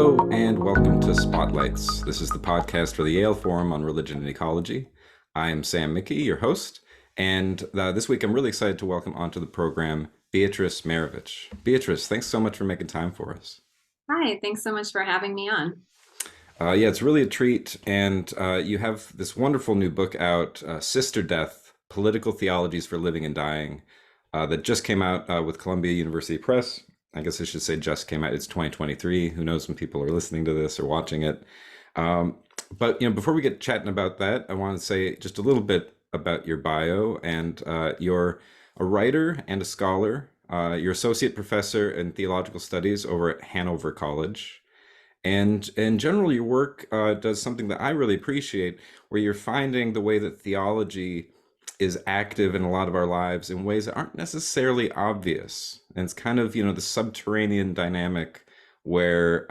Hello and welcome to Spotlights. This is the podcast for the Yale Forum on Religion and Ecology. I am Sam Mickey, your host, and this week I'm really excited to welcome onto the program Beatrice Marovich. Beatrice, thanks so much for making time for us. Hi, thanks so much for having me on. Yeah, it's really a treat, and you have this wonderful new book out, Sister Death, Political Theologies for Living and Dying, that just came out with Columbia University Press. I guess I should say just came out. It's 2023. Who knows when people are listening to this or watching it. Um, but before we get chatting about that, I want to say just a little bit about your bio. And you're a writer and a scholar. You're associate professor in theological studies over at Hanover College. And in general, your work does something that I really appreciate, where you're finding the way that theology is active in a lot of our lives in ways that aren't necessarily obvious. And it's kind of, the subterranean dynamic where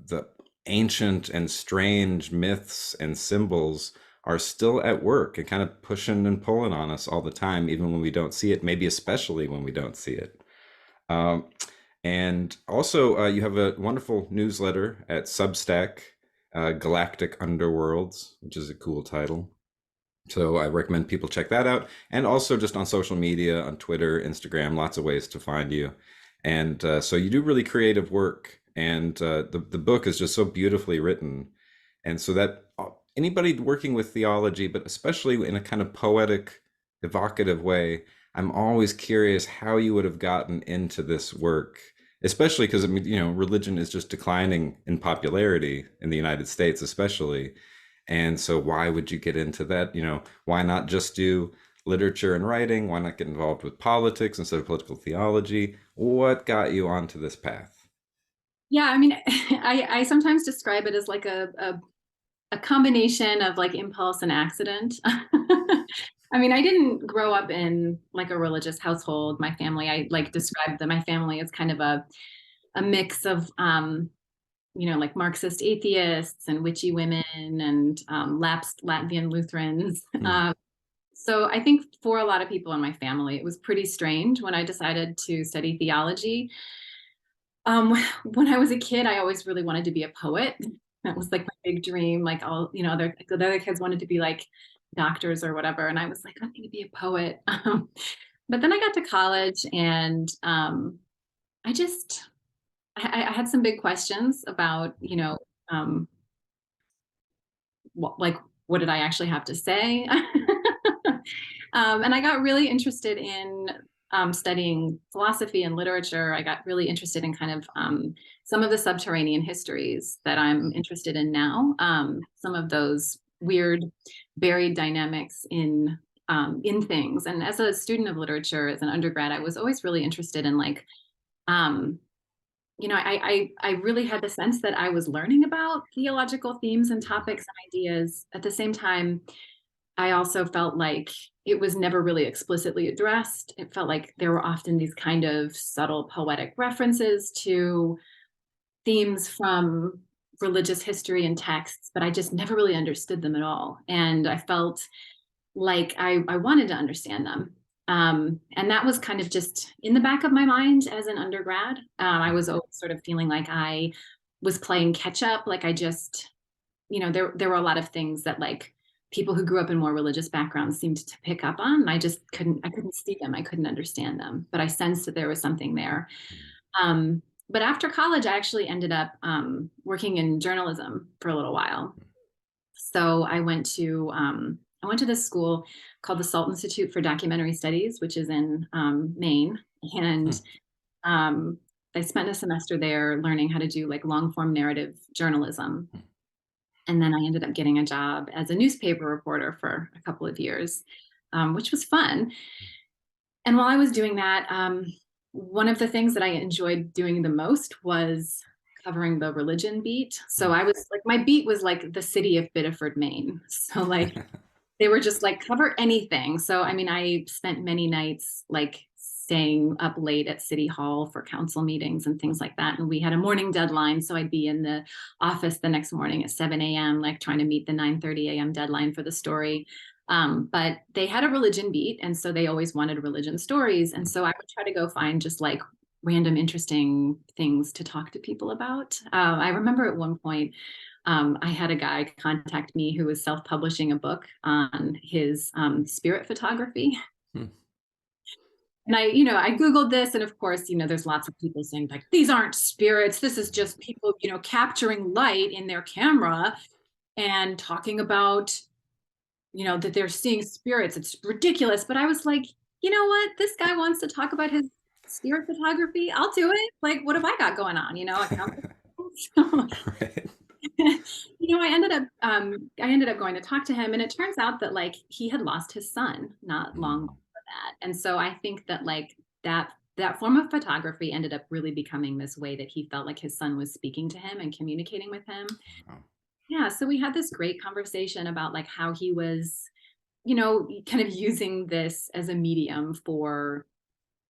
the ancient and strange myths and symbols are still at work and kind of pushing and pulling on us all the time, even when we don't see it, maybe especially when we don't see it. Um, and also, you have a wonderful newsletter at Substack, Galactic Underworlds, which is a cool title. So I recommend people check that out. And also just on social media, on Twitter, Instagram, lots of ways to find you. And so you do really creative work. And the book is just so beautifully written. And so that anybody working with theology, but especially in a kind of poetic, evocative way, I'm always curious how you would have gotten into this work, especially because, religion is just declining in popularity in the United States, especially. And so why would you get into that? Why not just do literature and writing? Why not get involved with politics instead of political theology? What got you onto this path? Yeah, I mean, I sometimes describe it as like a combination of like impulse and accident. I mean, I didn't grow up in like a religious household. My family, I like described that my family is kind of a mix of like Marxist atheists and witchy women and lapsed Latvian Lutherans. Hmm. So I think for a lot of people in my family, it was pretty strange when I decided to study theology. When I was a kid, I always really wanted to be a poet. That was like my big dream. Like all, the other kids wanted to be like doctors or whatever. And I was like, I'm going to be a poet. But then I got to college and I just, I had some big questions about, like, what did I actually have to say? And I got really interested in studying philosophy and literature. I got really interested in kind of some of the subterranean histories that I'm interested in now. Some of those weird buried dynamics in things. And as a student of literature, as an undergrad, I was always really interested in like um, I really had the sense that I was learning about theological themes and topics and ideas. At the same time, I also felt like it was never really explicitly addressed. It felt like there were often these kind of subtle poetic references to themes from religious history and texts, but I just never really understood them at all. And I felt like I wanted to understand them. And that was kind of just in the back of my mind as an undergrad. I was always sort of feeling like I was playing catch up. Like I just, there were a lot of things that like people who grew up in more religious backgrounds seemed to pick up on. And I couldn't see them. I couldn't understand them, but I sensed that there was something there. But after college, I actually ended up working in journalism for a little while. So I went to this school called the Salt Institute for Documentary Studies, which is in Maine, Hmm. and um, I spent a semester there learning how to do like long form narrative journalism. And then I ended up getting a job as a newspaper reporter for a couple of years, which was fun. And while I was doing that, one of the things that I enjoyed doing the most was covering the religion beat. So I was like, my beat was like the city of Biddeford, Maine. So like they were just like cover anything. So I mean, I spent many nights like staying up late at City Hall for council meetings and things like that. And we had a morning deadline. So I'd be in the office the next morning at 7 a.m., like trying to meet the 9:30 a.m. deadline for the story. But they had a religion beat, and so they always wanted religion stories. And so I would try to go find just like random interesting things to talk to people about. I remember at one point, I had a guy contact me who was self-publishing a book on his spirit photography. Hmm. And I Googled this, and of course, there's lots of people saying like, these aren't spirits. This is just people, capturing light in their camera and talking about, that they're seeing spirits. It's ridiculous. But I was like, you know what? This guy wants to talk about his spirit photography. I'll do it. Like, what have I got going on? So, Right. I ended up going to talk to him, and it turns out that like he had lost his son not long Mm. before that. And so I think that like that form of photography ended up really becoming this way that he felt like his son was speaking to him and communicating with him. Wow. Yeah, so we had this great conversation about like how he was, kind of using this as a medium for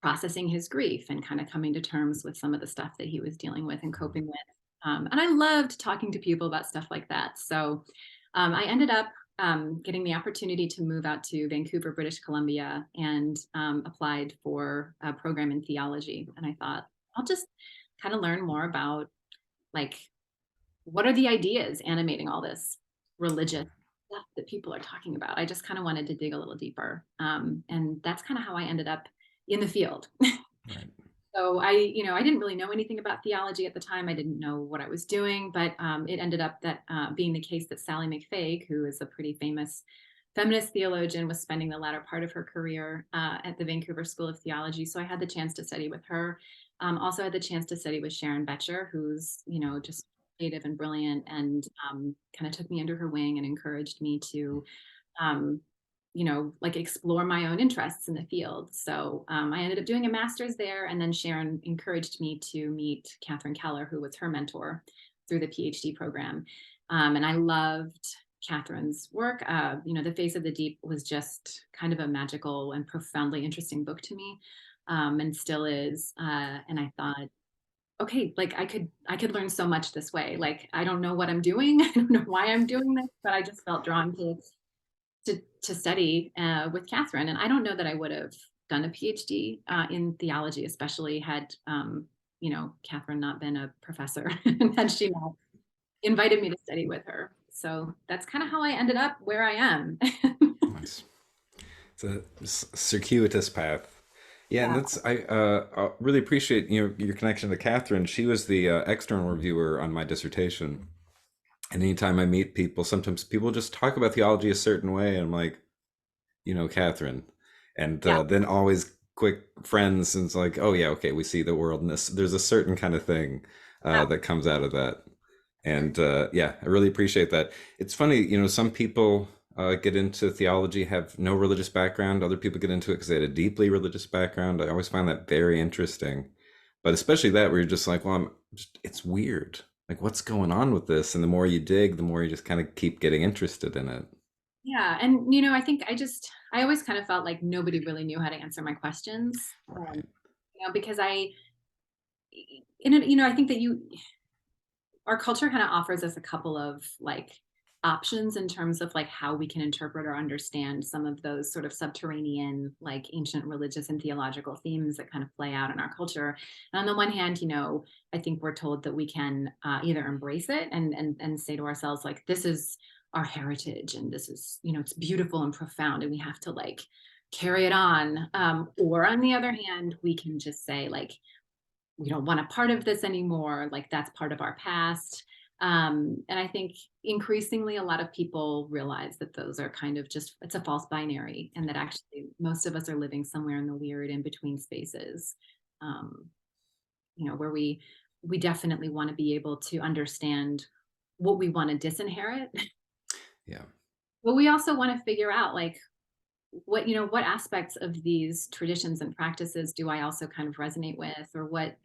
processing his grief and kind of coming to terms with some of the stuff that he was dealing with and coping with. And I loved talking to people about stuff like that. So I ended up getting the opportunity to move out to Vancouver, British Columbia, and applied for a program in theology. And I thought, I'll just kind of learn more about like, what are the ideas animating all this religious stuff that people are talking about? I just kind of wanted to dig a little deeper. And that's kind of how I ended up in the field. Right. So I didn't really know anything about theology at the time. I didn't know what I was doing, but it ended up that being the case that Sally McFague, who is a pretty famous feminist theologian, was spending the latter part of her career at the Vancouver School of Theology. So I had the chance to study with her. Also had the chance to study with Sharon Betcher, who's just creative and brilliant, and kind of took me under her wing and encouraged me to um, like explore my own interests in the field. So I ended up doing a master's there. And then Sharon encouraged me to meet Catherine Keller, who was her mentor through the PhD program. And I loved Catherine's work. The Face of the Deep was just kind of a magical and profoundly interesting book to me, and still is. And I thought, okay, like I could learn so much this way. Like I don't know what I'm doing. I don't know why I'm doing this, but I just felt drawn to study with Catherine. And I don't know that I would have done a PhD in theology, especially had Catherine not been a professor and had she not invited me to study with her. So that's kind of how I ended up where I am. Nice. It's a circuitous path. Yeah, and Yeah. that's I really appreciate your connection to Catherine. She was the external reviewer on my dissertation. And anytime I meet people, sometimes people just talk about theology a certain way, and I'm like, Catherine, and Yeah. then always quick friends, and it's like, oh yeah, okay, we see the world in this. There's a certain kind of thing Yeah. that comes out of that, and yeah, I really appreciate that. It's funny, some people get into theology, have no religious background. Other people get into it because they had a deeply religious background. I always find that very interesting, but especially that where you're just like, well, it's weird. Like, what's going on with this? And the more you dig, the more you just kind of keep getting interested in it. Yeah. And, I think I always kind of felt like nobody really knew how to answer my questions. Right. Because I think that our culture kind of offers us a couple of like options in terms of like how we can interpret or understand some of those sort of subterranean like ancient religious and theological themes that kind of play out in our culture. And on the one hand, I think we're told that we can either embrace it and say to ourselves like, this is our heritage and this is it's beautiful and profound and we have to like carry it on, or on the other hand we can just say like, we don't want a part of this anymore, like that's part of our past. And I think increasingly a lot of people realize that those are kind of just, it's a false binary, and that actually most of us are living somewhere in the weird in between spaces, um, where we definitely want to be able to understand what we want to disinherit, Yeah. but we also want to figure out like what aspects of these traditions and practices do I also kind of resonate with, or what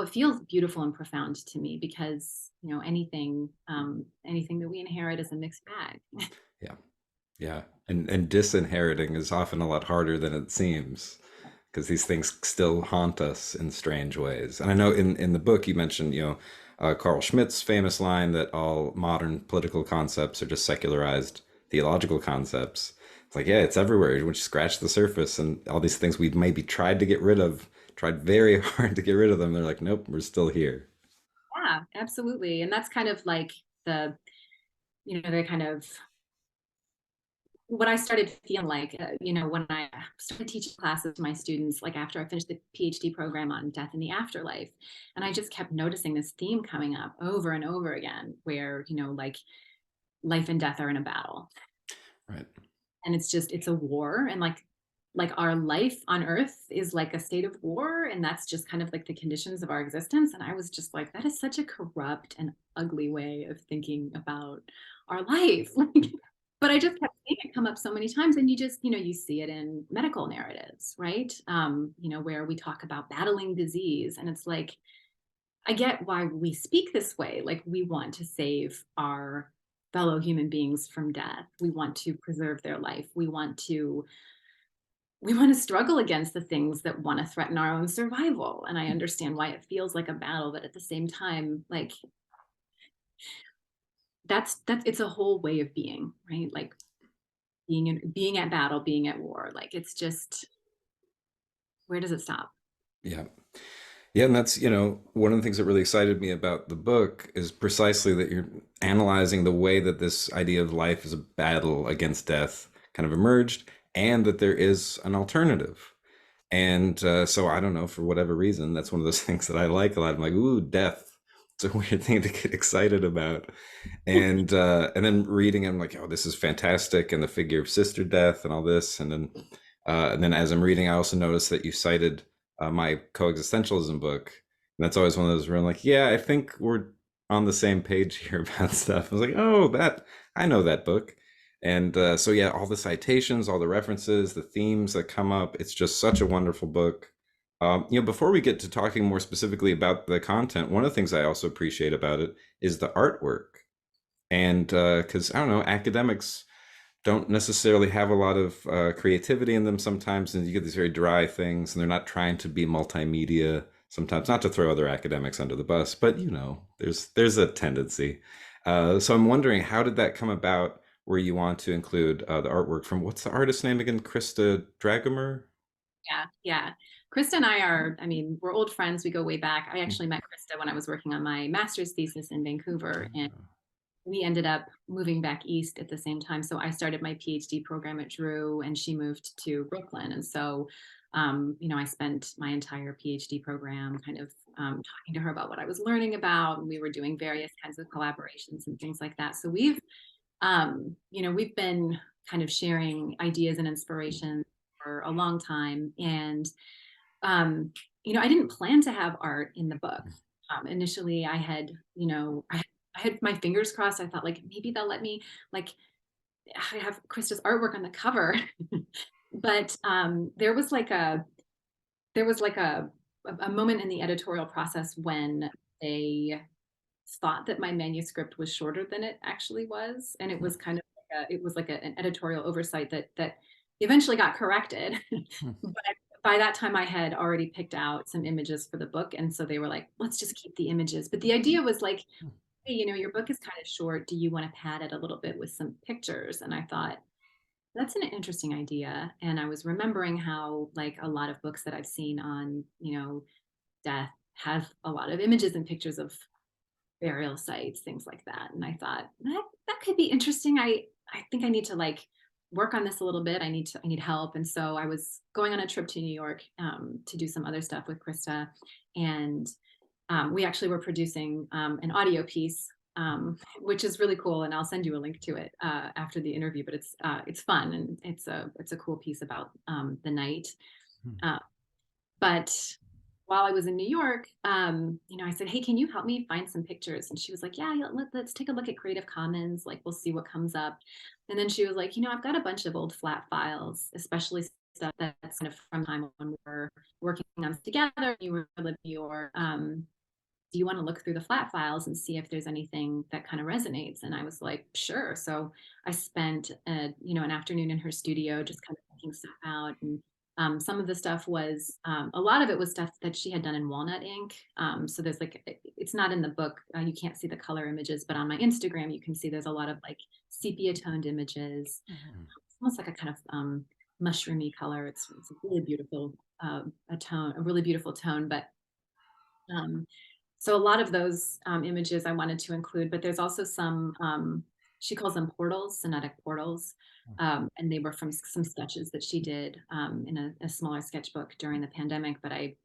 feels beautiful and profound to me, because anything that we inherit is a mixed bag. Yeah. Yeah. And disinheriting is often a lot harder than it seems because these things still haunt us in strange ways. And I know in the book you mentioned, Carl Schmitt's famous line that all modern political concepts are just secularized theological concepts. It's like, yeah, it's everywhere. We just scratch the surface, and all these things we maybe tried to get rid of tried very hard to get rid of them. They're like, nope, we're still here. Yeah, absolutely. And that's kind of like the, the kind of what I started feeling like, when I started teaching classes to my students, like after I finished the PhD program on death in the afterlife. And I just kept noticing this theme coming up over and over again, where, like life and death are in a battle. Right. And it's a war. And like our life on earth is like a state of war. And that's just kind of like the conditions of our existence. And I was just like, that is such a corrupt and ugly way of thinking about our life. But I just kept seeing it come up so many times. And you just, you see it in medical narratives, right? Where we talk about battling disease. And it's like, I get why we speak this way. Like we want to save our fellow human beings from death. We want to preserve their life. We want to struggle against the things that want to threaten our own survival. And I understand why it feels like a battle, but at the same time, like that's it's a whole way of being, right? Like being at battle, being at war. Like it's just, where does it stop? Yeah. Yeah, and that's, one of the things that really excited me about the book is precisely that you're analyzing the way that this idea of life as a battle against death kind of emerged, and that there is an alternative. And so I don't know, for whatever reason, that's one of those things that I like a lot. I'm like, ooh, death. It's a weird thing to get excited about. And then reading, I'm like, oh, this is fantastic, and the figure of sister death and all this. And then as I'm reading, I also noticed that you cited my coexistentialism book, and that's always one of those where I'm like, yeah, I think we're on the same page here about stuff. I was like, oh, that I know that book. And so yeah, all the citations, all the references, the themes that come up, it's just such a wonderful book. Before we get to talking more specifically about the content, one of the things I also appreciate about it is the artwork. And because I don't know, academics don't necessarily have a lot of creativity in them sometimes, and you get these very dry things, and they're not trying to be multimedia sometimes. Not to throw other academics under the bus, but there's a tendency. So I'm wondering, how did that come about, where you want to include the artwork from, what's the artist's name again? Krista Dragomer? Yeah, yeah. Krista and I are, I mean, we're old friends. We go way back. I actually met Krista when I was working on my master's thesis in Vancouver, and we ended up moving back east at the same time. So I started my PhD program at Drew, and she moved to Brooklyn. And so, I spent my entire PhD program kind of talking to her about what I was learning about. And we were doing various kinds of collaborations and things like that. So we've been kind of sharing ideas and inspiration for a long time. And um, I didn't plan to have art in the book. Initially, I had my fingers crossed. I thought like maybe they'll let me like I have Krista's artwork on the cover, but there was like a moment in the editorial process when they thought that my manuscript was shorter than it actually was, and it was kind of an editorial oversight that eventually got corrected. But by that time, I had already picked out some images for the book, and so they were like, "Let's just keep the images." But the idea was like, "Hey, your book is kind of short. Do you want to pad it a little bit with some pictures?" And I thought, that's an interesting idea. And I was remembering how, like, a lot of books that I've seen on, death have a lot of images and pictures of burial sites, things like that. And I thought that could be interesting. I think I need to like work on this a little bit. I need help. And so I was going on a trip to New York to do some other stuff with Krista, and we actually were producing an audio piece, which is really cool. And I'll send you a link to it after the interview. But it's fun, and it's a cool piece about the night. Uh, but while I was in New York, I said, "Hey, can you help me find some pictures?" And she was like, "Yeah, let's take a look at Creative Commons. Like, we'll see what comes up." And then she was like, "I've got a bunch of old flat files, especially stuff that's kind of from time when we were working on this together. You were living your do you want to look through the flat files and see if there's anything that kind of resonates?" And I was like, sure. So I spent an afternoon in her studio just kind of picking stuff out. And some of the stuff was a lot of it was stuff that she had done in walnut ink. So there's like it's not in the book. You can't see the color images, but on my Instagram you can see there's a lot of like sepia toned images. It's almost like a kind of mushroomy color. It's really beautiful. a tone, a really beautiful tone. But um, so a lot of those images I wanted to include, but there's also some, she calls them portals, sonetic portals. And they were from some sketches that she did in a smaller sketchbook during the pandemic. But I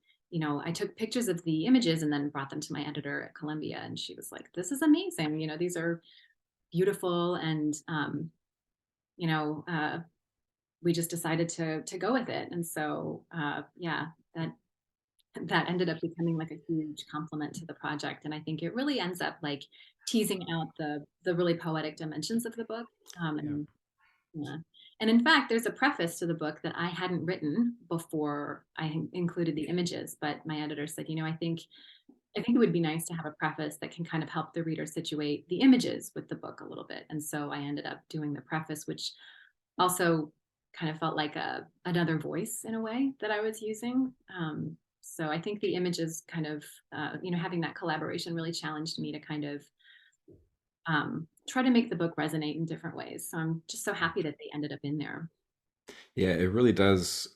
took pictures of the images and then brought them to my editor at Columbia. And she was like, this is amazing. These are beautiful. And, you know, uh, we just decided to go with it. And so, yeah, that ended up becoming like a huge compliment to the project. And I think it really ends up like teasing out the really poetic dimensions of the book. Yeah. And yeah. And in fact, there's a preface to the book that I hadn't written before I included the images, but my editor said, I think it would be nice to have a preface that can kind of help the reader situate the images with the book a little bit. And so I ended up doing the preface, which also kind of felt like another voice in a way that I was using. So I think the images kind of, having that collaboration really challenged me to kind of try to make the book resonate in different ways. So I'm just so happy that they ended up in there. Yeah, it really does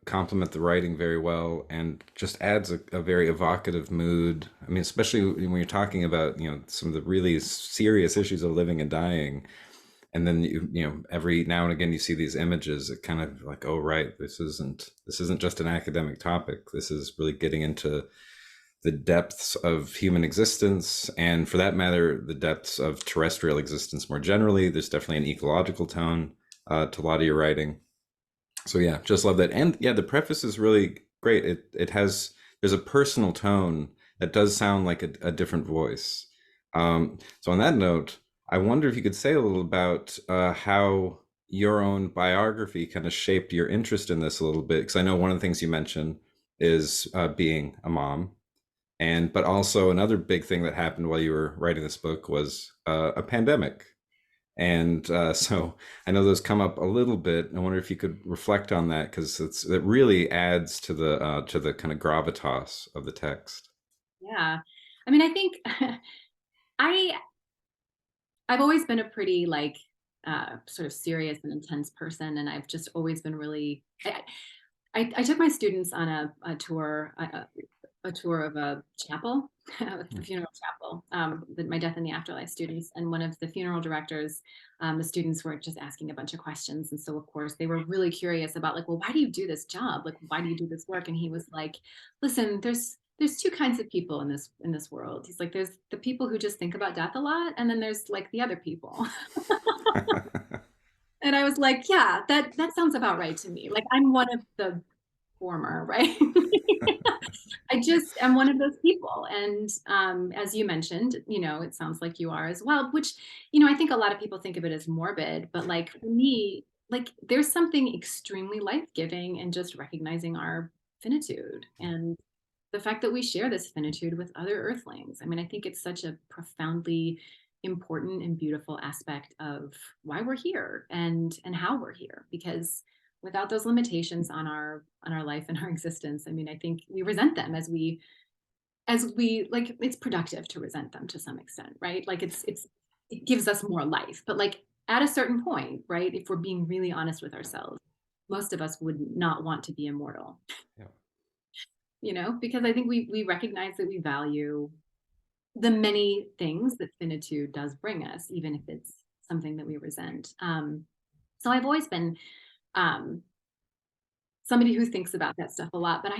complement the writing very well and just adds a very evocative mood. I mean, especially when you're talking about, some of the really serious issues of living and dying. And then every now and again you see these images, it kind of like, oh right, this isn't just an academic topic. This is really getting into the depths of human existence, and for that matter, the depths of terrestrial existence more generally. There's definitely an ecological tone to a lot of your writing. So yeah, just love that. And yeah, the preface is really great. It has there's a personal tone that does sound like a different voice. So on that note, I wonder if you could say a little about how your own biography kind of shaped your interest in this a little bit, because I know one of the things you mentioned is being a mom, and but also another big thing that happened while you were writing this book was a pandemic. And so I know those come up a little bit. I wonder if you could reflect on that, because it really adds to the kind of gravitas of the text. Yeah. I mean, I think I I've always been a pretty like sort of serious and intense person, and I've just always been really. I took my students on a tour, a tour of a chapel, the funeral chapel, my Death in the Afterlife students. And one of the funeral directors, the students were just asking a bunch of questions. And so, of course, they were really curious about like, well, why do you do this job? Like, why do you do this work? And he was like, listen, there's two kinds of people in this world. He's like, there's the people who just think about death a lot, and then there's like the other people. And I was like, yeah, that sounds about right to me. Like I'm one of the former, right? I just am one of those people. And as you mentioned, it sounds like you are as well, which, I think a lot of people think of it as morbid, but like for me, like there's something extremely life-giving in just recognizing our finitude and the fact that we share this finitude with other earthlings. I mean, I think it's such a profoundly important and beautiful aspect of why we're here and how we're here, because without those limitations on our life and our existence, I mean, I think we resent them as we like it's productive to resent them to some extent, right? Like it gives us more life, but like at a certain point, right, if we're being really honest with ourselves, most of us would not want to be immortal, Yeah. because I think we recognize that we value the many things that finitude does bring us, even if it's something that we resent. So I've always been um, somebody who thinks about that stuff a lot, but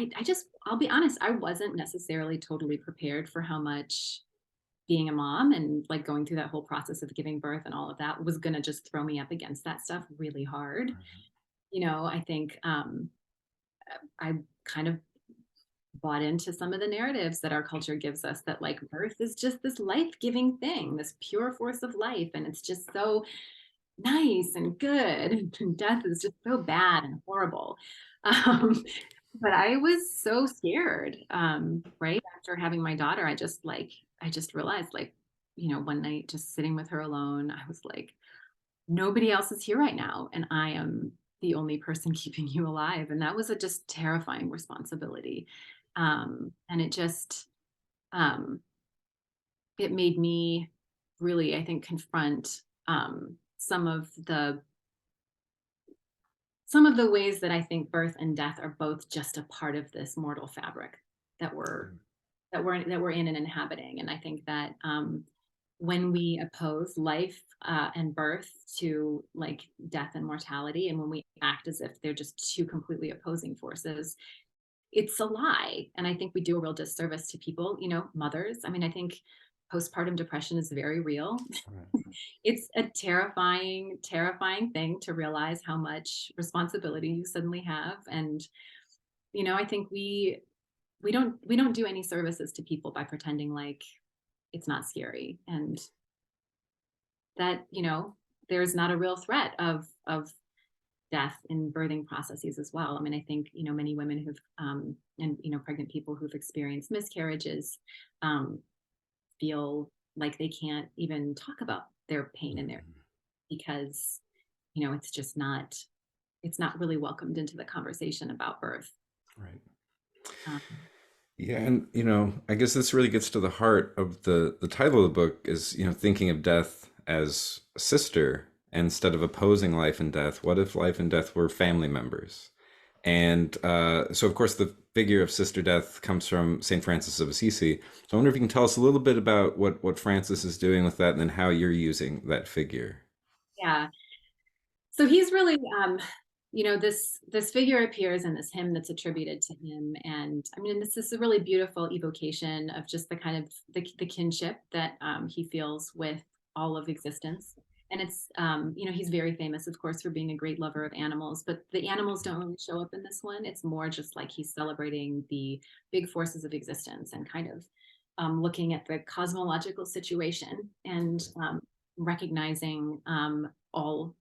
I'll be honest, I wasn't necessarily totally prepared for how much being a mom and like going through that whole process of giving birth and all of that was going to just throw me up against that stuff really hard. I think I kind of bought into some of the narratives that our culture gives us that like birth is just this life-giving thing, this pure force of life, and it's just so nice and good, and death is just so bad and horrible. um, but I was so scared, right after having my daughter. I just realized, like, one night just sitting with her alone, I was like, nobody else is here right now, and I am the only person keeping you alive. And that was a just terrifying responsibility. And um, it made me really, I think, confront some of the some of the ways that I think birth and death are both just a part of this mortal fabric that we're in and inhabiting. And I think that when we oppose life and birth to like death and mortality, and when we act as if they're just two completely opposing forces, it's a lie. And I think we do a real disservice to people, mothers. I mean, I think postpartum depression is very real. Right. It's a terrifying, terrifying thing to realize how much responsibility you suddenly have. And, I think we don't do any services to people by pretending like it's not scary, and that, there's not a real threat of death in birthing processes as well. I mean, I think, many women who've and pregnant people who've experienced miscarriages um, feel like they can't even talk about their pain and their, Mhm. because it's not really welcomed into the conversation about birth. Right. um, Yeah, and I guess this really gets to the heart of the title of the book is, thinking of death as a sister instead of opposing life and death. What if life and death were family members? And so, of course, the figure of sister death comes from Saint Francis of Assisi. So I wonder if you can tell us a little bit about what Francis is doing with that, and then how you're using that figure. yeah. So he's really, this figure appears in this hymn that's attributed to him, and I mean, this is a really beautiful evocation of just the kind of the kinship that he feels with all of existence. And it's, he's very famous, of course, for being a great lover of animals, but the animals don't really show up in this one. It's more just like he's celebrating the big forces of existence and kind of looking at the cosmological situation, and recognizing all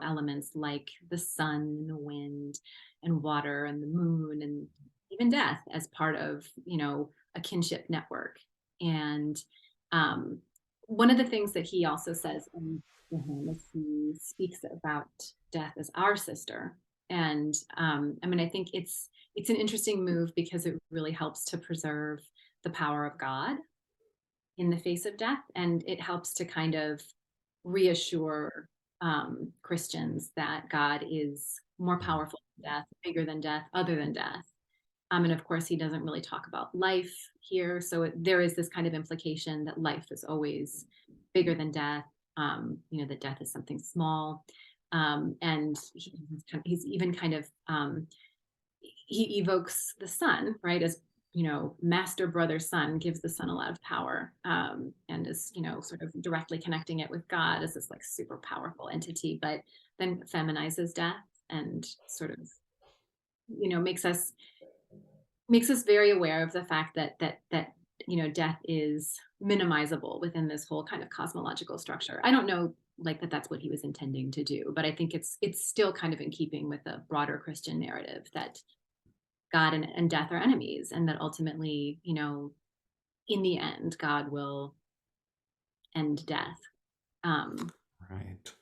elements like the sun and the wind and water and the moon and even death as part of a kinship network. And um, one of the things that he also says in the hymn is he speaks about death as our sister. And I mean, I think it's an interesting move because it really helps to preserve the power of God in the face of death, and it helps to kind of reassure Christians that God is more Mhm. powerful than death, bigger than death, other than death. And of course, he doesn't really talk about life here. So there is this kind of implication that life is always bigger than death, that death is something small. And he's even kind of, he evokes the sun, right? As master brother sun, gives the sun a lot of power, and is sort of directly connecting it with God as this like super powerful entity, but then feminizes death and sort of makes us very aware of the fact that death is minimizable within this whole kind of cosmological structure. I don't know like that's what he was intending to do, but I think it's still kind of in keeping with the broader Christian narrative that God and death are enemies, and that ultimately, in the end, God will end death. Um, Right.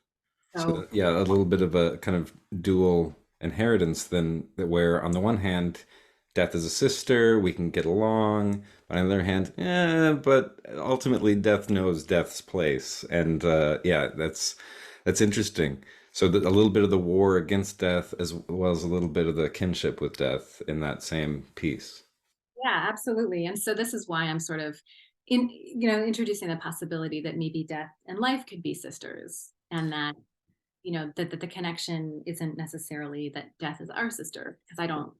so So yeah, a little bit of a kind of dual inheritance then, that where on the one hand, death is a sister, we can get along, but on the other hand, but ultimately death knows death's place. And yeah, that's interesting. So a little bit of the war against death as well as a little bit of the kinship with death in that same piece. yeah, absolutely. And so this is why I'm sort of introducing the possibility that maybe death and life could be sisters, and that that the connection isn't necessarily that death is our sister, because I don't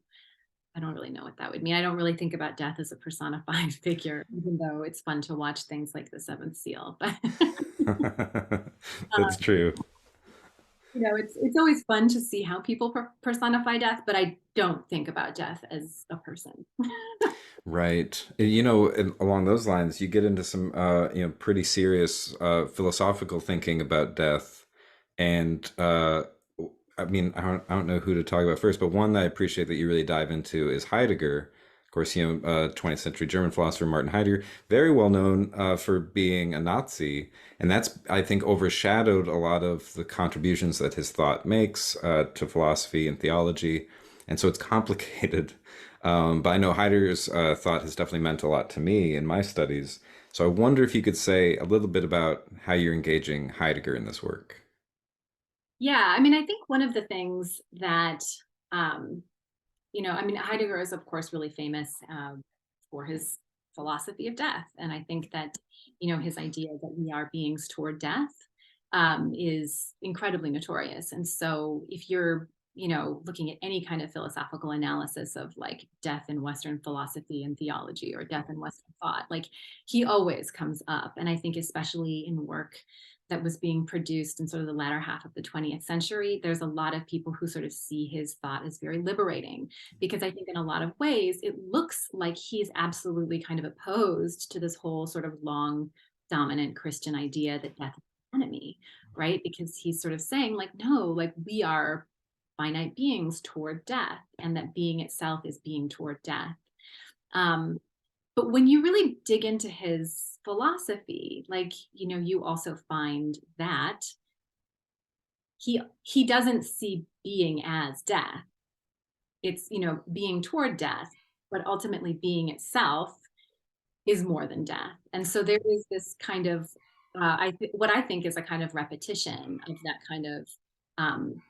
really know what that would mean. I don't really think about death as a personified figure, even though it's fun to watch things like The Seventh Seal. But That's true. it's always fun to see how people personify death, but I don't think about death as a person. Right. And, along those lines, you get into some, pretty serious philosophical thinking about death. And I mean, I don't know who to talk about first, but one that I appreciate that you really dive into is Heidegger. Of course, 20th century German philosopher Martin Heidegger, very well known for being a Nazi. And that's, I think, overshadowed a lot of the contributions that his thought makes to philosophy and theology. And so it's complicated. But I know Heidegger's thought has definitely meant a lot to me in my studies. So I wonder if you could say a little bit about how you're engaging Heidegger in this work. Yeah, I mean, I think one of the things that, um, I mean, Heidegger is, of course, really famous for his philosophy of death. And I think that, his idea that we are beings toward death is incredibly notorious. And so if you're, looking at any kind of philosophical analysis of like death in Western philosophy and theology or death in Western thought, like he always comes up. And I think especially in work that was being produced in sort of the latter half of the 20th century, there's a lot of people who sort of see his thought as very liberating, because I think in a lot of ways it looks like he's absolutely kind of opposed to this whole sort of long dominant Christian idea that death is the enemy, right? Because he's sort of saying like, no, like we are finite beings toward death, and that being itself is being toward death. Um, but when you really dig into his philosophy, like, you also find that he doesn't see being as death. It's, being toward death, but ultimately being itself is more than death. And so there is this kind of what I think is a kind of repetition of that kind of um,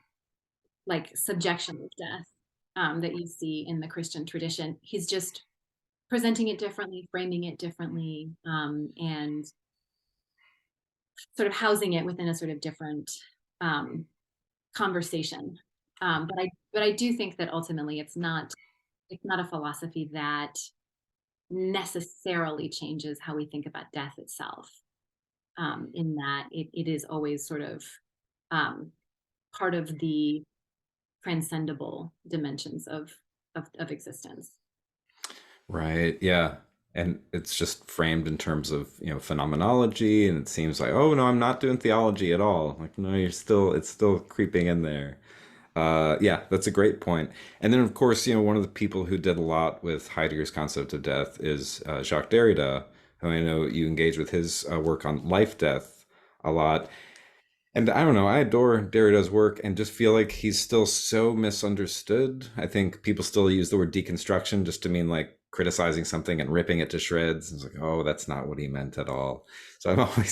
like subjection of death that you see in the Christian tradition. He's just presenting it differently, framing it differently, and sort of housing it within a sort of different um, conversation. But I do think that ultimately it's not a philosophy that necessarily changes how we think about death itself. In that it is always sort of um, part of the transcendable dimensions of existence. Right. Yeah. And it's just framed in terms of, phenomenology, and it seems like, oh no, I'm not doing theology at all. Like, no, it's still creeping in there. Yeah, that's a great point. And then, of course, one of the people who did a lot with Heidegger's concept of death is Jacques Derrida, who I know you engage with his work on life death a lot. And I don't know, I adore Derrida's work and just feel like he's still so misunderstood. I think people still use the word deconstruction just to mean like criticizing something and ripping it to shreds. It's like, oh, that's not what he meant at all. So I'm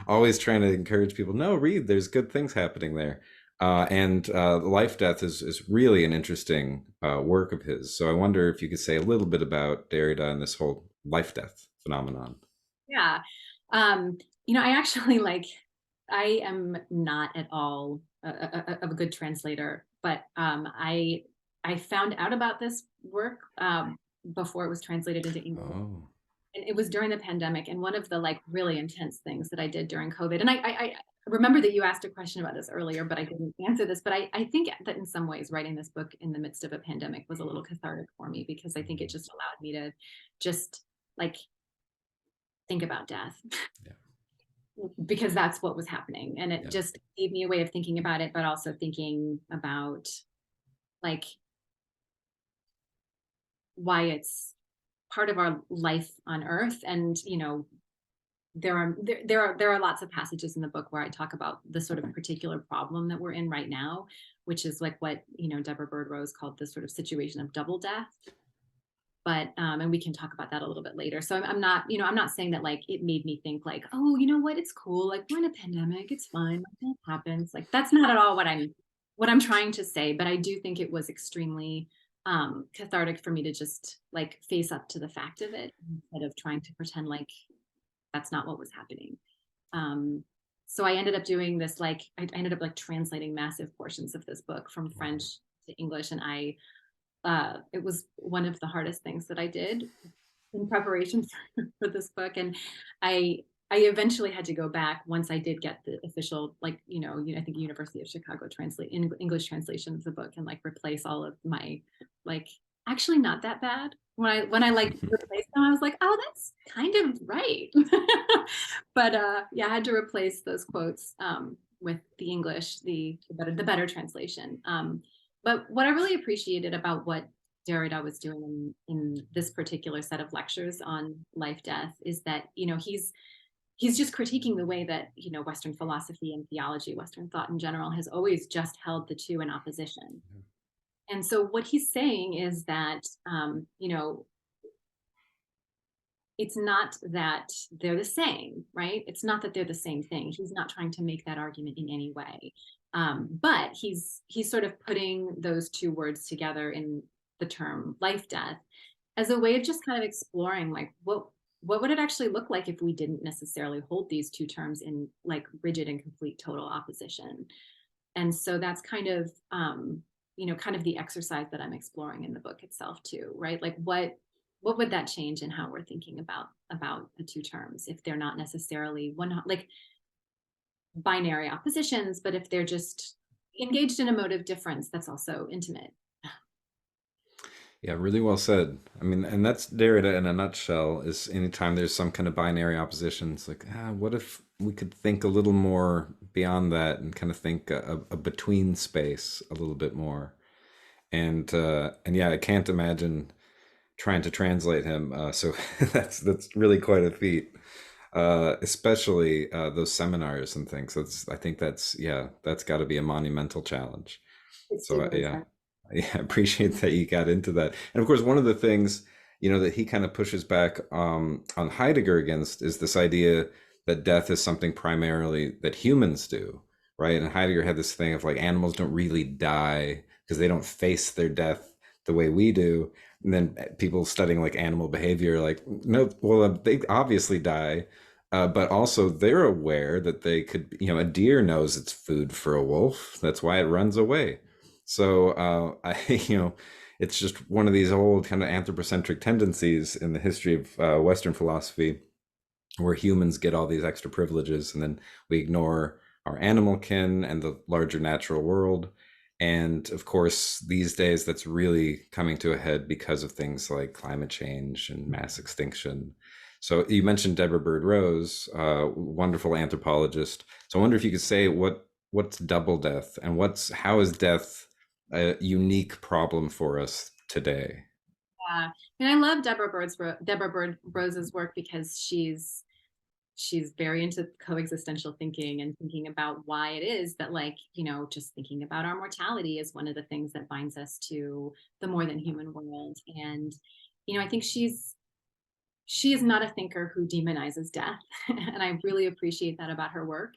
always trying to encourage people, no, read, there's good things happening there. And Life Death is really an interesting work of his. So I wonder if you could say a little bit about Derrida and this whole life death phenomenon. Yeah. Um, I actually like, I am not at all a good translator, but I found out about this work before it was translated into English. Oh. And it was during the pandemic. And one of the like really intense things that I did during COVID, and I remember that you asked a question about this earlier, but I didn't answer this. But I think that in some ways, writing this book in the midst of a pandemic was a little cathartic for me, because I think it just allowed me to just like think about death Yeah. because that's what was happening. And it Yeah. just gave me a way of thinking about it, but also thinking about like why it's part of our life on earth. And, there are lots of passages in the book where I talk about the sort of particular problem that we're in right now, which is like what, Deborah Bird Rose called the sort of situation of double death. But and we can talk about that a little bit later. So I'm not, I'm not saying that like it made me think like, oh, you know what, it's cool, like we're in a pandemic, it's fine, like, that happens. Like that's not at all what I'm trying to say. But I do think it was extremely cathartic for me to just like face up to the fact of it instead of trying to pretend like that's not what was happening. um so I ended up doing this, like I ended up like translating massive portions of this book from French to English. And it was one of the hardest things that I did in preparation for this book. And I eventually had to go back once I did get the official, like, I think University of Chicago English translation of the book, and like replace all of my, like, actually not that bad. When I like replaced them, I was like, oh, that's kind of right. But yeah, I had to replace those quotes with the English, the better translation. But what I really appreciated about what Derrida was doing in this particular set of lectures on life death is that, he's just critiquing the way that, Western philosophy and theology, Western thought in general, has always just held the two in opposition. And so what he's saying is that, it's not that they're the same, right? It's not that they're the same thing. He's not trying to make that argument in any way. But he's sort of putting those two words together in the term life death as a way of just kind of exploring like what would it actually look like if we didn't necessarily hold these two terms in like rigid and complete total opposition. And so that's kind of kind of the exercise that I'm exploring in the book itself too, right? Like what would that change in how we're thinking about the two terms if they're not necessarily one like binary oppositions, but if they're just engaged in a mode of difference that's also intimate. Yeah, really well said. I mean, and that's Derrida in a nutshell, is anytime there's some kind of binary opposition, it's like, what if we could think a little more beyond that and kind of think a between space a little bit more. And yeah, I can't imagine trying to translate him. So that's really quite a feat. Especially those seminars and things. That's I think that's yeah, that's got to be a monumental challenge. It's So totally yeah, fair. yeah, I appreciate that you got into that. And of course, one of the things, that he kind of pushes back on Heidegger against is this idea that death is something primarily that humans do, right? And Heidegger had this thing of like animals don't really die because they don't face their death the way we do. And then people studying like animal behavior, like, no, well, they obviously die, but also they're aware that they could, a deer knows it's food for a wolf. That's why it runs away. So it's just one of these old kind of anthropocentric tendencies in the history of Western philosophy, where humans get all these extra privileges, and then we ignore our animal kin and the larger natural world. And of course, these days, that's really coming to a head because of things like climate change and mass extinction. So you mentioned Deborah Bird Rose, wonderful anthropologist. So I wonder if you could say what's double death, and how is death a unique problem for us today? Yeah, and I love Deborah Bird Rose's work because she's very into coexistential thinking and thinking about why it is that like just thinking about our mortality is one of the things that binds us to the more than human world. And I think she is not a thinker who demonizes death, and I really appreciate that about her work.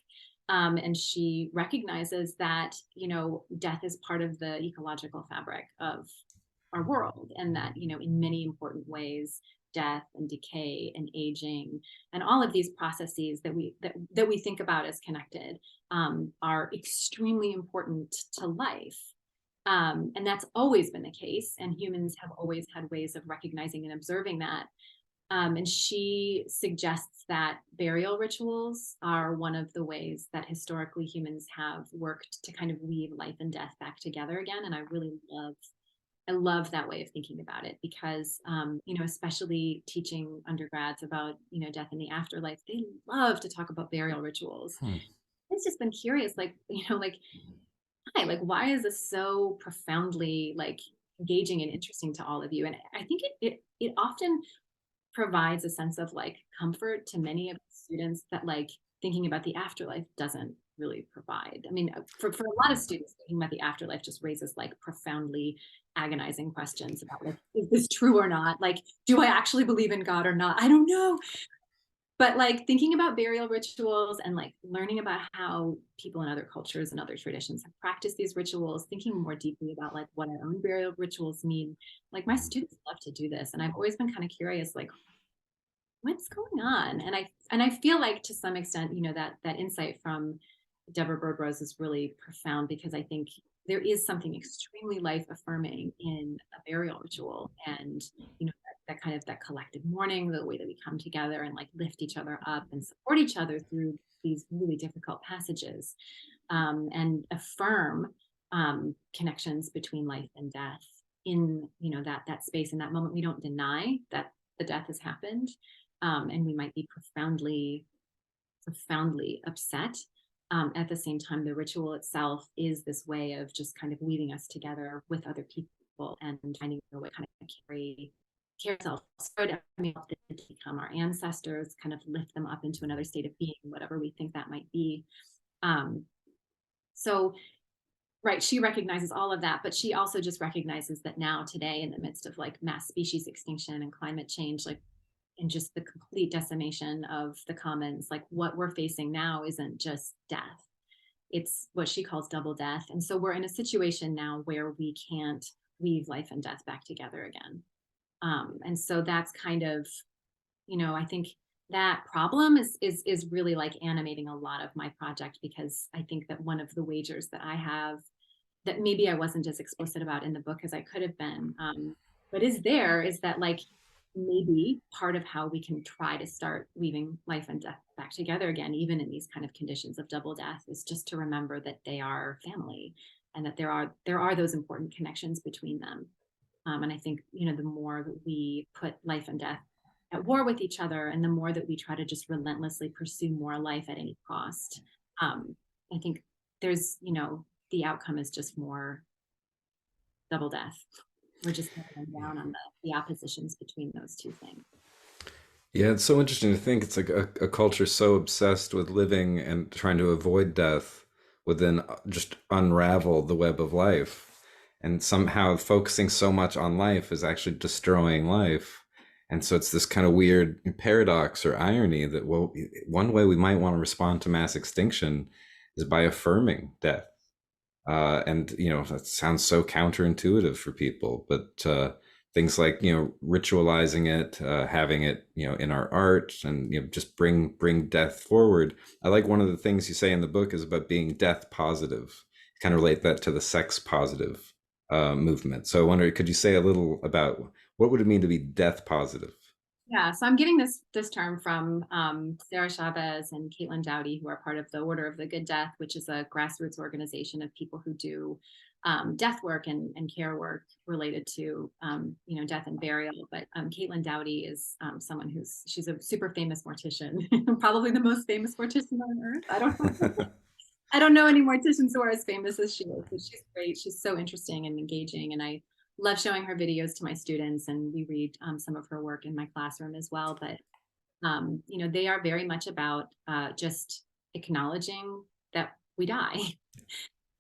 And she recognizes that death is part of the ecological fabric of our world, and that in many important ways death and decay and aging and all of these processes that we think about as connected are extremely important to life. And that's always been the case, and humans have always had ways of recognizing and observing that. And she suggests that burial rituals are one of the ways that historically humans have worked to kind of weave life and death back together again. And I love that way of thinking about it because, especially teaching undergrads about, death in the afterlife, they love to talk about burial rituals. Hmm. It's just been curious, like, why is this so profoundly like engaging and interesting to all of you? And I think it often provides a sense of like comfort to many of the students that like thinking about the afterlife doesn't really provide. I mean, for a lot of students, thinking about the afterlife just raises like profoundly agonizing questions about like, is this true or not? Like, do I actually believe in God or not? I don't know. But like thinking about burial rituals and like learning about how people in other cultures and other traditions have practiced these rituals, thinking more deeply about like what our own burial rituals mean. Like my students love to do this. And I've always been kind of curious, like, what's going on? And I feel like to some extent, that insight from Deborah Bird Rose is really profound because I think there is something extremely life affirming in a burial ritual, and that kind of that collective mourning, the way that we come together and like lift each other up and support each other through these really difficult passages, and affirm connections between life and death in that space. In that moment, we don't deny that the death has happened, and we might be profoundly upset. At the same time, the ritual itself is this way of just kind of weaving us together with other people and finding a way to kind of carry ourselves forward. I mean, to become our ancestors, kind of lift them up into another state of being, whatever we think that might be. Um, so, right, she recognizes all of that, but she also just recognizes that now, today, in the midst of like mass species extinction and climate change, like and just the complete decimation of the commons, like what we're facing now isn't just death. it's what she calls double death. And so we're in a situation now where we can't weave life and death back together again. And so that's kind of, I think that problem is really like animating a lot of my project, because I think that one of the wagers that I have that maybe I wasn't as explicit about in the book as I could have been, but is that like maybe part of how we can try to start weaving life and death back together again, even in these kind of conditions of double death, is just to remember that they are family, and that there are those important connections between them. And I think, the more that we put life and death at war with each other, and the more that we try to just relentlessly pursue more life at any cost, I think the outcome is just more double death. We're just doubling Yeah. down on the oppositions between those two things. Yeah, it's so interesting to think it's like a culture so obsessed with living and trying to avoid death would then just unravel the web of life. And somehow focusing so much on life is actually destroying life. And so it's this kind of weird paradox or irony that, well, one way we might want to respond to mass extinction is by affirming death. And that sounds so counterintuitive for people, but things like ritualizing it, having it in our art, and just bring death forward. I like one of the things you say in the book is about being death positive. Kind of relate that to the sex positive movement. So I wonder, could you say a little about what would it mean to be death positive? Yeah, so I'm getting this term from Sarah Chavez and Caitlin Dowdy, who are part of the Order of the Good Death, which is a grassroots organization of people who do death work and care work related to death and burial. But Caitlin Dowdy is someone she's a super famous mortician, probably the most famous mortician on earth. I don't know any morticians who are as famous as she is, but she's great. She's so interesting and engaging, and I love showing her videos to my students, and we read some of her work in my classroom as well. But they are very much about just acknowledging that we die.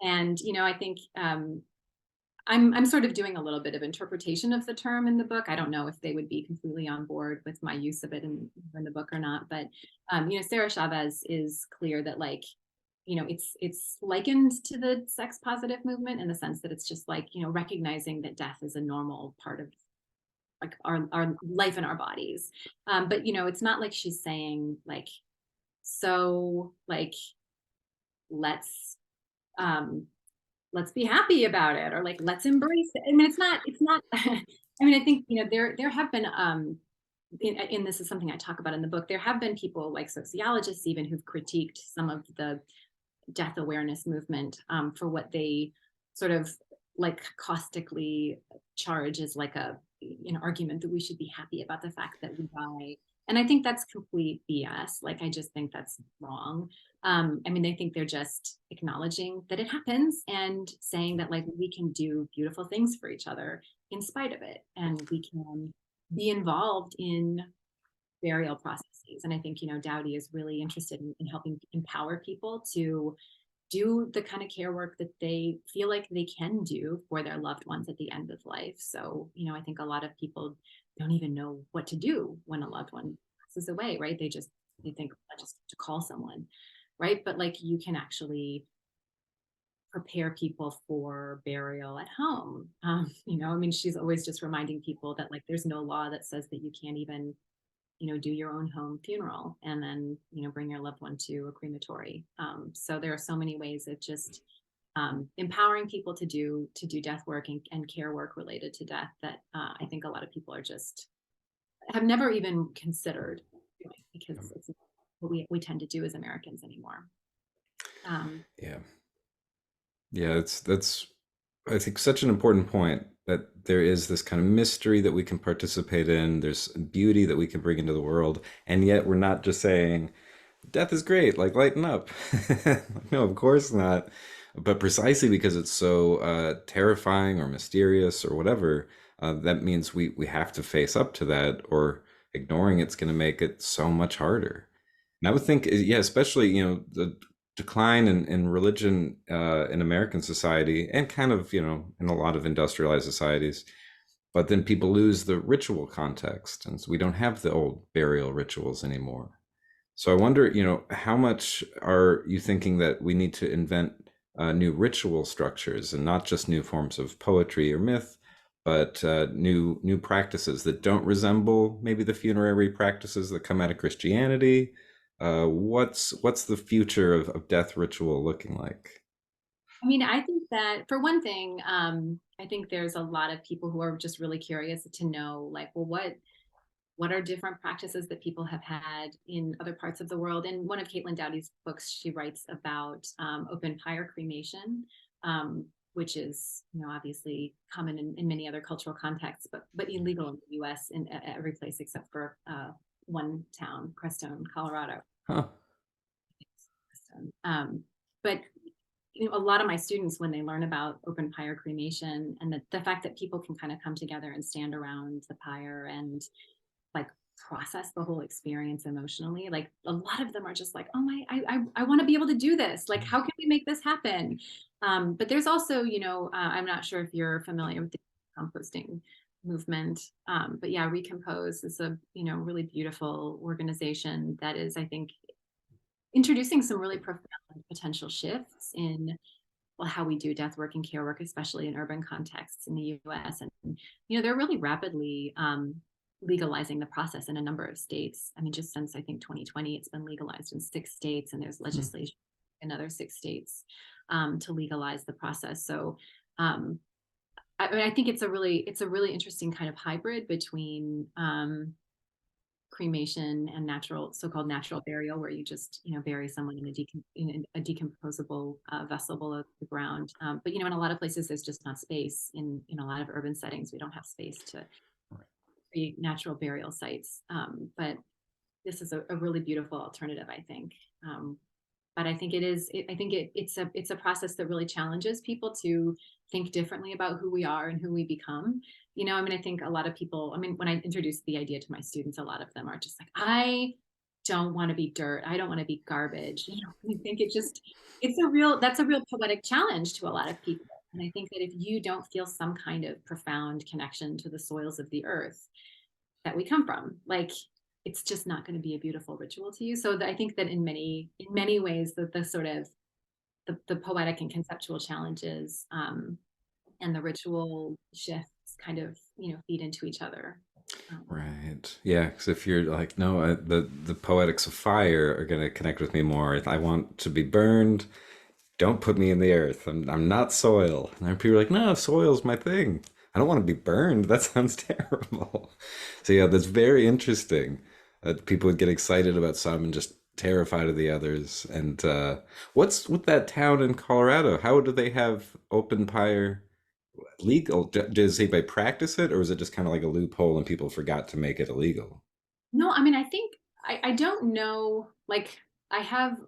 And I think I'm sort of doing a little bit of interpretation of the term in the book. I don't know if they would be completely on board with my use of it in the book or not. But Sarah Chavez is clear that, like, it's likened to the sex positive movement in the sense that it's just like, recognizing that death is a normal part of like our life in our bodies. But it's not like she's saying like, so like, let's um let's be happy about it, or like let's embrace it. I mean, it's not I mean, I think there have been in this is something I talk about in the book. There have been people like sociologists even who've critiqued some of the death awareness movement for what they sort of like caustically charge as like an argument that we should be happy about the fact that we die. And I think that's complete BS. Like, I just think that's wrong. I mean, I think they're just acknowledging that it happens and saying that like we can do beautiful things for each other in spite of it, and we can be involved in burial processes. And I think, Dowdy is really interested in helping empower people to do the kind of care work that they feel like they can do for their loved ones at the end of life. So, I think a lot of people don't even know what to do when a loved one passes away, right? They think, I just have to call someone, right? But like, you can actually prepare people for burial at home. I mean, she's always just reminding people that like there's no law that says that you can't even do your own home funeral and then, bring your loved one to a crematory. So there are so many ways of just empowering people to do death work and care work related to death that I think a lot of people have never even considered doing, because it's what we tend to do as Americans anymore. Yeah. Yeah, that's I think such an important point that there is this kind of mystery that we can participate in. There's beauty that we can bring into the world, and yet we're not just saying death is great, like lighten up. No, of course not. But precisely because it's so terrifying or mysterious or whatever, that means we have to face up to that, or ignoring it's going to make it so much harder. And I would think, yeah, especially, the decline in religion in American society, and kind of, in a lot of industrialized societies. But then people lose the ritual context, and so we don't have the old burial rituals anymore. So I wonder, how much are you thinking that we need to invent new ritual structures and not just new forms of poetry or myth, but new practices that don't resemble maybe the funerary practices that come out of Christianity? What's the future of death ritual looking like? I mean, I think that for one thing, I think there's a lot of people who are just really curious to know, like, well, what are different practices that people have had in other parts of the world? In one of Caitlin Doughty's books, she writes about open pyre cremation, which is, obviously common in many other cultural contexts, but illegal in the U.S. in every place except for one town, Crestone, Colorado. Huh. But a lot of my students, when they learn about open pyre cremation and the fact that people can kind of come together and stand around the pyre and like process the whole experience emotionally, like a lot of them are just like, oh my, I want to be able to do this, like how can we make this happen? But there's also, I'm not sure if you're familiar with the composting movement, but yeah, Recompose is a really beautiful organization that is, I think, introducing some really profound potential shifts in, well, how we do death work and care work, especially in urban contexts in the US. And, they're really rapidly legalizing the process in a number of states. I mean, just since I think 2020, it's been legalized in 6 states, and there's legislation in another 6 states to legalize the process. So I mean, I think it's a really interesting kind of hybrid between cremation and so-called natural burial, where you just bury someone in a decomposable vessel below the ground. But in a lot of places, there's just not space. In a lot of urban settings, we don't have space to create natural burial sites. But this is a really beautiful alternative, I think. But I think it's a process that really challenges people to think differently about who we are and who we become. I mean, I think a lot of people, I mean, when I introduce the idea to my students, a lot of them are just like, I don't want to be dirt. I don't want to be garbage. I think that's a real poetic challenge to a lot of people. And I think that if you don't feel some kind of profound connection to the soils of the earth that we come from, like, it's just not going to be a beautiful ritual to you. So I think that in many ways, the sort of the poetic and conceptual challenges and the ritual shifts kind of feed into each other. Right. Yeah, because if you're like, no, the poetics of fire are going to connect with me more. If I want to be burned, don't put me in the earth. I'm not soil. And then people are like, no, soil's my thing. I don't want to be burned. That sounds terrible. So yeah, that's very interesting. That people would get excited about some and just terrified of the others. And what's with that town in Colorado? How do they have open pyre legal? Does anybody practice it, or is it just kind of like a loophole and people forgot to make it illegal? No, I mean, I think I don't know. Like, I have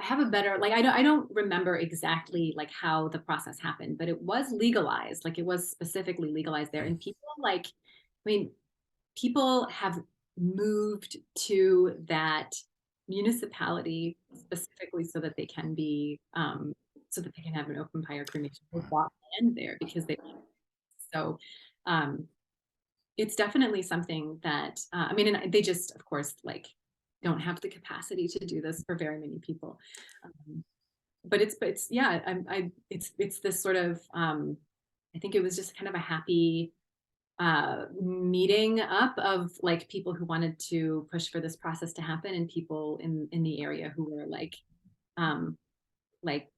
I have a better, like, I don't remember exactly like how the process happened, but it was legalized. Like, it was specifically legalized there, and people, like, I mean, people have moved to that municipality specifically so that they can have an open pyre cremation. They bought land there because they so um it's definitely something that I mean, and they just, of course, like, don't have the capacity to do this for very many people. Um, but it's yeah, it's this sort of I think it was just kind of a happy meeting up of like people who wanted to push for this process to happen, and people in the area who were um like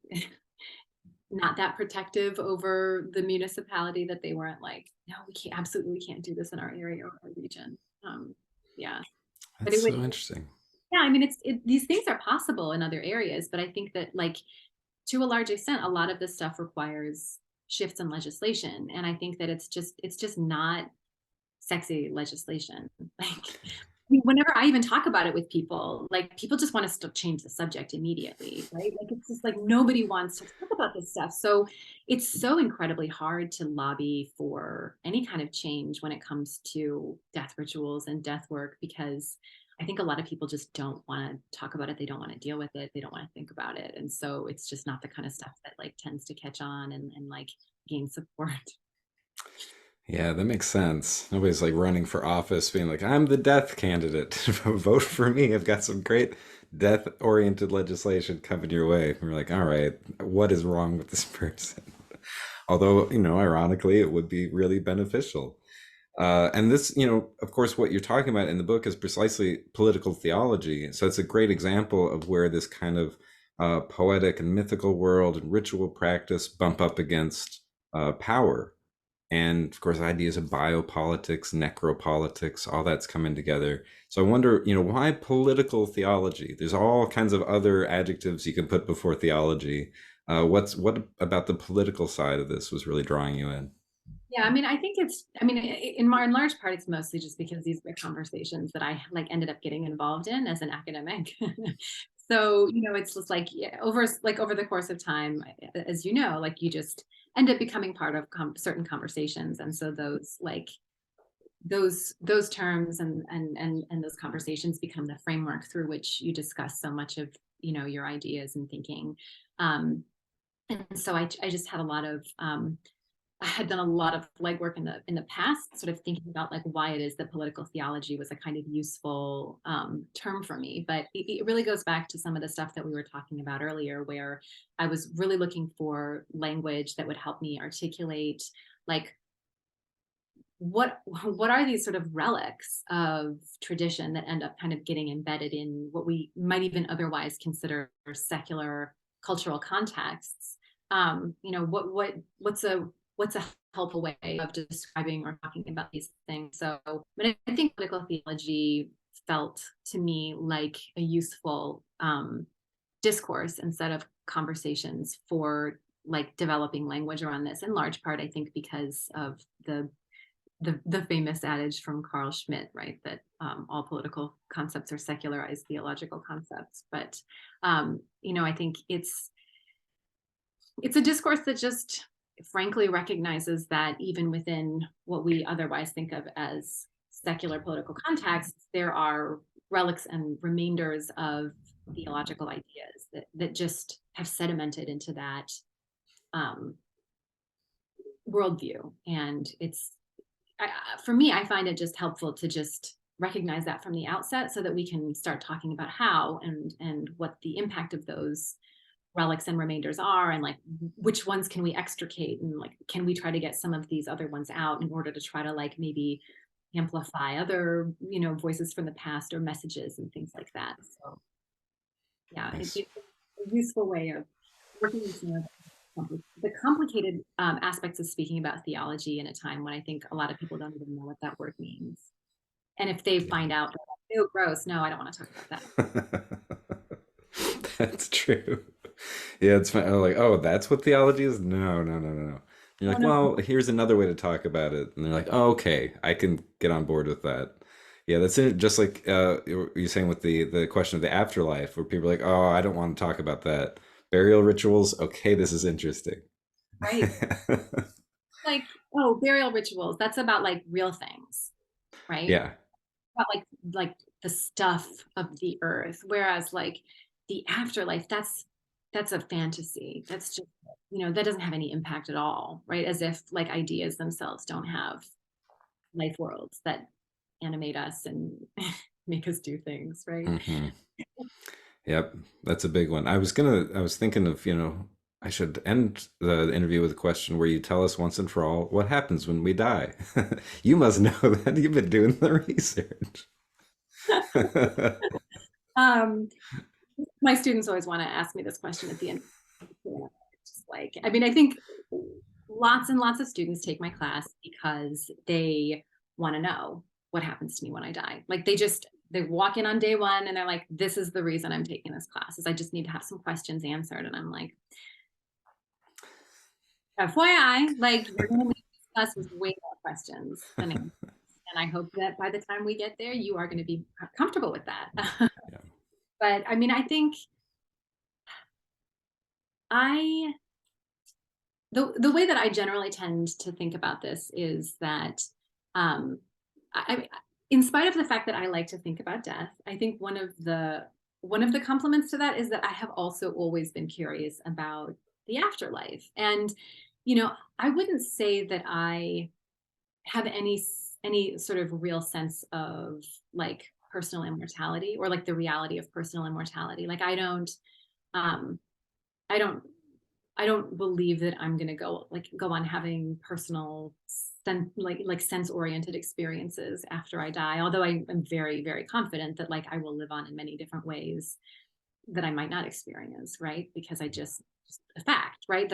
not that protective over the municipality, that they weren't like, no, we can't do this in our area or our region. um yeah, but That's it would, so interesting. yeah, I mean, these things are possible in other areas, but I think that, like, to a large extent, a lot of this stuff requires shifts in legislation, and I think that it's just not sexy legislation. Like, I mean, whenever I even talk about it with people, like, people just want us to change the subject immediately, right? Like, it's just like nobody wants to talk about this stuff. So it's so incredibly hard to lobby for any kind of change when it comes to death rituals and death work, because I think a lot of people just don't want to talk about it. They don't want to deal with it. They don't want to think about it. And so it's just not the kind of stuff that, like, tends to catch on and like gain support. Yeah, that makes sense. Nobody's like running for office being like, I'm the death candidate. Vote for me. I've got some great death-oriented legislation coming your way. We're like, all right, what is wrong with this person? Although, ironically, it would be really beneficial. And this, of course, what you're talking about in the book is precisely political theology. So it's a great example of where this kind of poetic and mythical world and ritual practice bump up against power. And of course, ideas of biopolitics, necropolitics, all that's coming together. So I wonder, why political theology? There's all kinds of other adjectives you can put before theology. What about the political side of this was really drawing you in? Yeah, I mean, I think it's, I mean, in large part, it's mostly just because these were conversations that I like ended up getting involved in as an academic. So, it's just like, yeah, over the course of time, as you know, like you just end up becoming part of certain conversations. And so those terms and those conversations become the framework through which you discuss so much of, your ideas and thinking. And so I just had a lot of, I had done a lot of legwork in the past, sort of thinking about like why it is that political theology was a kind of useful term for me. But it really goes back to some of the stuff that we were talking about earlier, where I was really looking for language that would help me articulate like what are these sort of relics of tradition that end up kind of getting embedded in what we might even otherwise consider secular cultural contexts. What's a helpful way of describing or talking about these things? So, but I think political theology felt to me like a useful discourse instead of conversations for like developing language around this, in large part I think because of the famous adage from Carl Schmitt, right, that all political concepts are secularized theological concepts. But I think it's a discourse that just frankly recognizes that even within what we otherwise think of as secular political contexts, there are relics and remainders of theological ideas that just have sedimented into that um, worldview. And for me, I find it just helpful to just recognize that from the outset so that we can start talking about how and what the impact of those relics and remainders are, and like which ones can we extricate, and like can we try to get some of these other ones out in order to try to like maybe amplify other voices from the past or messages and things like that. So yeah, Nice. it's a useful way of working with some of the complicated aspects of speaking about theology in a time when I think a lot of people don't even know what that word means. And if they Yeah. find out, they're like, oh, gross, no, I don't want to talk about that. That's true. Yeah, it's fine. Like, oh, that's what theology is? No, no, no, no, no. You're Oh, like, no. well, here's another way to talk about it. And they're like, oh, okay, I can get on board with that. Yeah, that's it. Just like you're saying with the question of the afterlife, where people are like, oh, I don't want to talk about that. Burial rituals, okay, this is interesting. Right. Like, oh, burial rituals, that's about like real things, right? Yeah. About like the stuff of the earth. Whereas like the afterlife, that's a fantasy. That's just, that doesn't have any impact at all, right? As if like ideas themselves don't have life worlds that animate us and make us do things, right? Hmm. Yep, that's a big one. I was thinking of, I should end the interview with a question where you tell us once and for all what happens when we die. You must know that you've been doing the research. um, my students always want to ask me this question at the end. Just like, I mean, I think lots and lots of students take my class because they want to know what happens to me when I die. Like they walk in on day one and they're like, this is the reason I'm taking this class, is I just need to have some questions answered. And I'm like, FYI, like you're going to leave this class with way more questions than answers. And I hope that by the time we get there, you are going to be comfortable with that. Yeah. But I mean, I think I the way that I generally tend to think about this is that um, in spite of the fact that I like to think about death, I think one of the compliments to that is that I have also always been curious about the afterlife. And I wouldn't say that I have any sort of real sense of like personal immortality, or like the reality of personal immortality. Like um I don't I don't believe that I'm going to go on having personal sense oriented experiences after I die. Although I am very, very confident that like I will live on in many different ways that I might not experience, right? Because I just a fact, right?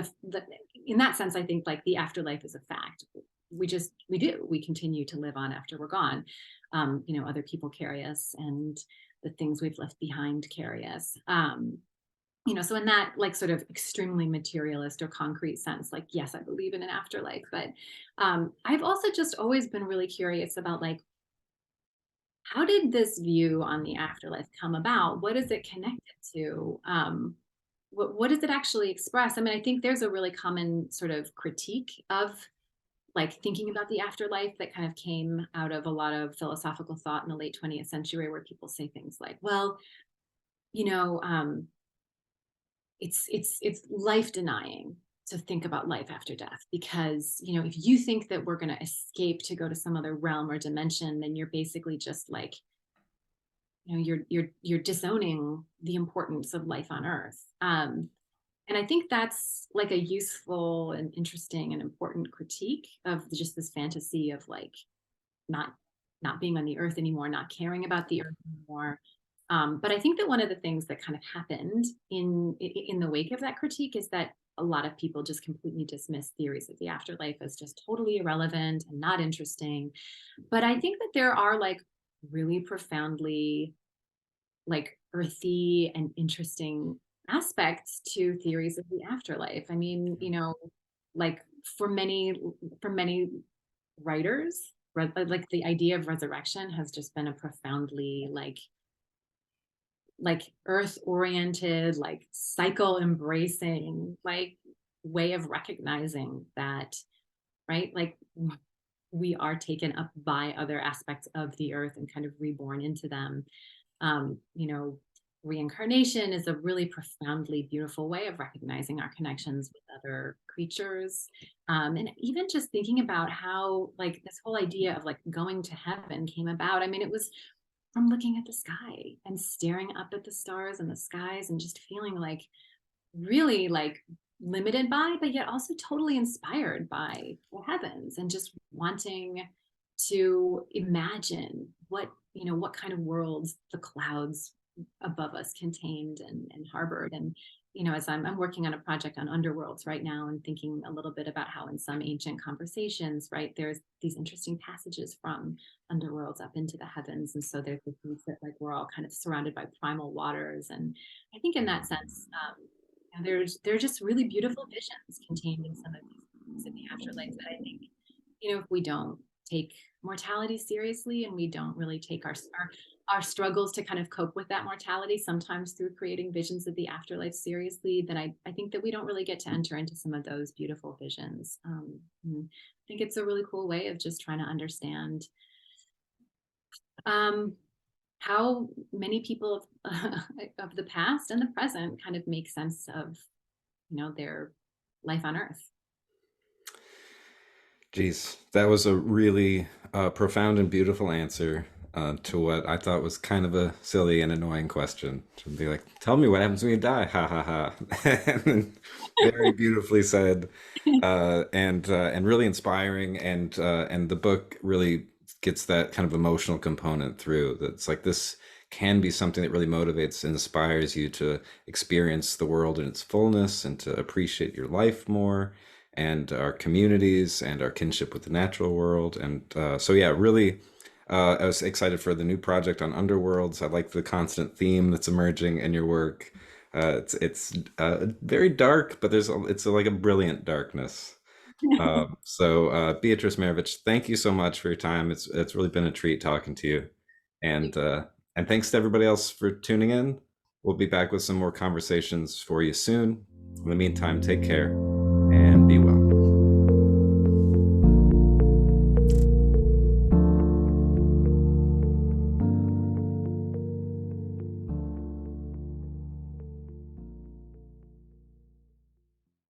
In that sense, I think like the afterlife is a fact. We continue to live on after we're gone. Other people carry us, and the things we've left behind carry us. So in that like sort of extremely materialist or concrete sense, like yes, I believe in an afterlife, but I've also just always been really curious about like, how did this view on the afterlife come about? What is it connected to? What does it actually express? I mean, I think there's a really common sort of critique of like thinking about the afterlife that kind of came out of a lot of philosophical thought in the late 20th century, where people say things like, well, you know, it's life denying to think about life after death, because if you think that we're going to escape to go to some other realm or dimension, then you're basically just like, you're disowning the importance of life on earth. And I think that's like a useful and interesting and important critique of just this fantasy of like not not being on the earth anymore, not caring about the earth anymore. But I think that one of the things that kind of happened in the wake of that critique is that a lot of people just completely dismiss theories of the afterlife as just totally irrelevant and not interesting. But I think that there are like really profoundly like earthy and interesting aspects to theories of the afterlife. I mean, like for many writers, like the idea of resurrection has just been a profoundly like earth oriented, like cycle embracing, like way of recognizing that, right? Like we are taken up by other aspects of the earth and kind of reborn into them. um, you know, Reincarnation is a really profoundly beautiful way of recognizing our connections with other creatures. And even just thinking about how like this whole idea of like going to heaven came about. I mean, it was from looking at the sky and staring up at the stars and the skies and just feeling like really like limited by, but yet also totally inspired by the heavens, and just wanting to imagine what kind of worlds the clouds above us contained and harbored. And as I'm working on a project on underworlds right now, and thinking a little bit about how in some ancient conversations, right, there's these interesting passages from underworlds up into the heavens. And so there's the sense that like we're all kind of surrounded by primal waters. And I think in that sense, there are just really beautiful visions contained in some of these things in the afterlife that I think, if we don't take mortality seriously, and we don't really take our struggles to kind of cope with that mortality, sometimes through creating visions of the afterlife seriously, then I think that we don't really get to enter into some of those beautiful visions. I think it's a really cool way of just trying to understand um, how many people of the past and the present kind of make sense of their life on earth. Geez, that was a really profound and beautiful answer to what I thought was kind of a silly and annoying question. To be like, tell me what happens when you die, ha ha ha. And then very beautifully said, and really inspiring, and the book really gets that kind of emotional component through. That's like this can be something that really motivates and inspires you to experience the world in its fullness and to appreciate your life more and our communities and our kinship with the natural world. And so, yeah, really, I was excited for the new project on underworlds. I like the constant theme that's emerging in your work. It's very dark, but like a brilliant darkness. Beatrice Marovich, thank you so much for your time. It's really been a treat talking to you, and and thanks to everybody else for tuning in. We'll be back with some more conversations for you soon. In the meantime, take care.